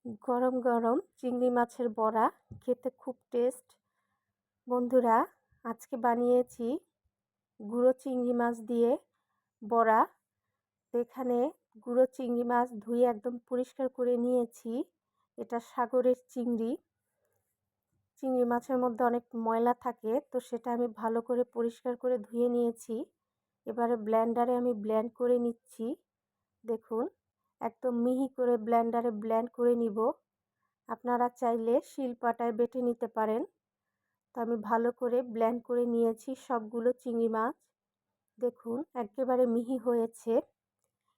গরম গরম চিংড়ি মাছের বড়া খেতে খুব টেস্ট। বন্ধুরা, আজকে বানিয়েছি গুঁড়ো চিংড়ি মাছ দিয়ে বড়া। তো এখানে গুঁড়ো চিংড়ি মাছ ধুয়ে একদম পরিষ্কার করে নিয়েছি। এটা সাগরের চিংড়ি। চিংড়ি মাছের মধ্যে অনেক ময়লা থাকে, তো সেটা আমি ভালো করে পরিষ্কার করে ধুয়ে নিয়েছি। এবারে ব্লেন্ডারে আমি ব্লেন্ড করে নিচ্ছি। দেখুন, একদম মিহি করে ব্লেন্ডারে ব্লেন্ড করে নিব। আপনারা চাইলে শিলপাটায় বেটে নিতে পারেন। তো আমি ভালো করে ব্লেন্ড করে নিয়েছি সবগুলো চিংড়ি মাছ। দেখুন, একেবারে মিহি হয়েছে।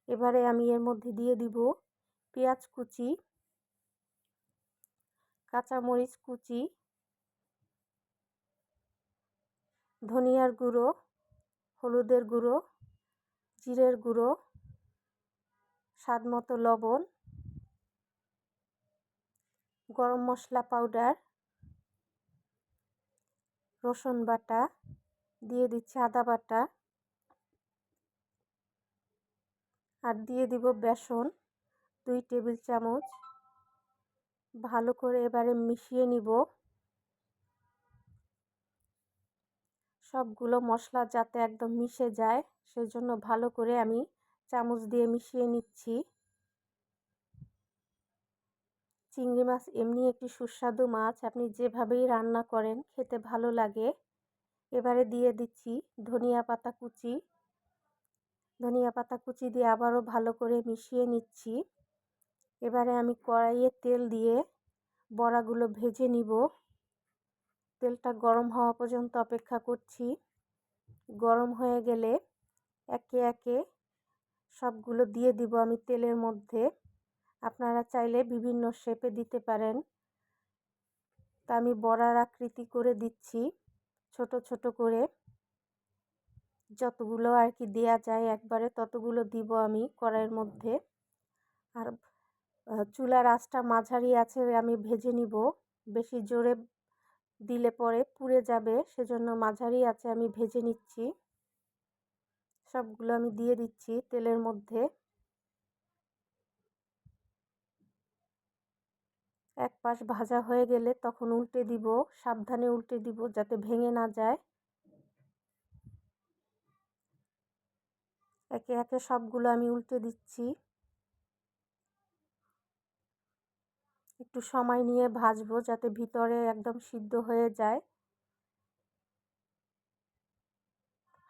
এবারে আমি এর মধ্যে দিয়ে দিব পেঁয়াজ কুচি, কাঁচামরিচ কুচি, ধনিয়ার গুঁড়ো, হলুদের গুঁড়ো, জিরের গুঁড়ো, স্বাদমতো লবণ, গরম মশলা পাউডার, রসুন বাটা, দিয়ে দিচ্ছি আদা বাটা, আর দিয়ে দিব বেসন 2 টেবিল চামচ। ভালো করে এবারে মিশিয়ে নিব। সবগুলো মশলা যাতে একদম মিশে যায়, সেজন্য ভালো করে আমি চামচ দিয়ে মিশিয়ে নিচ্ছি। চিংড়ি মাছ এমনি একটি সুস্বাদু মাছ, আপনি যেভাবেই রান্না করেন খেতে ভালো লাগে। এবারে দিয়ে দিচ্ছি ধনিয়া পাতা কুচি। ধনিয়া পাতা কুচি দিয়ে আবারও ভালো করে মিশিয়ে নিচ্ছি। এবারে আমি কড়াইয়ে তেল দিয়ে বড়াগুলো ভেজে নিব। তেলটা গরম হওয়া পর্যন্ত অপেক্ষা করছি। গরম হয়ে গেলে একে একে সবগুলো দিয়ে দিব আমি তেলের মধ্যে। আপনারা চাইলে বিভিন্ন শেপে দিতে পারেন। তা আমি বড়ার আকৃতি করে দিচ্ছি ছোট ছোট করে। যতগুলো আর কি দেয়া যায় একবারে ততগুলো দিব আমি কড়াইয়ের মধ্যে। আর চুলার আঁচটা মাঝারি আছে আমি ভেজে নিব। বেশি জোরে দিলে পরে পুড়ে যাবে, সেজন্য মাঝারি আছে আমি ভেজে নিচ্ছি। সবগুলো আমি দিয়ে দিচ্ছি তেলের মধ্যে। এক পাশ ভাজা হয়ে গেলে তখন উল্টে দিব, সাবধানে উল্টে দিব যাতে ভেঙে না যায়। একে একে সবগুলো আমি উল্টে দিচ্ছি। একটু সময় নিয়ে ভাজবো যাতে ভিতরে একদম সিদ্ধ হয়ে যায়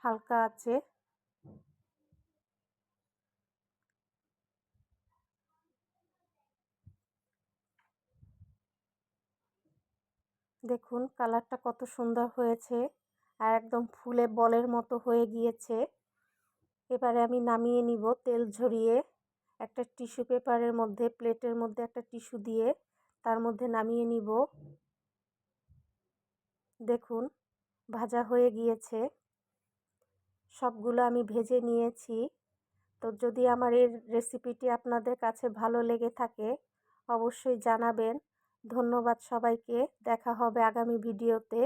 হালকা আঁচে। দেখুন কালারটা কত সুন্দর হয়েছে, আর একদম ফুলে বলের মতো হয়ে গিয়েছে। এবারে আমি নামিয়ে নিব তেল ঝরিয়ে। একটা টিস্যু পেপারের মধ্যে, প্লেটের মধ্যে একটা টিস্যু দিয়ে তার মধ্যে নামিয়ে নিব। দেখুন ভাজা হয়ে গিয়েছে। সবগুলো আমি ভেজে নিয়েছি। তো যদি আমার এই রেসিপিটি আপনাদের কাছে ভালো লেগে থাকে অবশ্যই জানাবেন। ধন্যবাদ সবাইকে। দেখা হবে আগামী ভিডিওতে।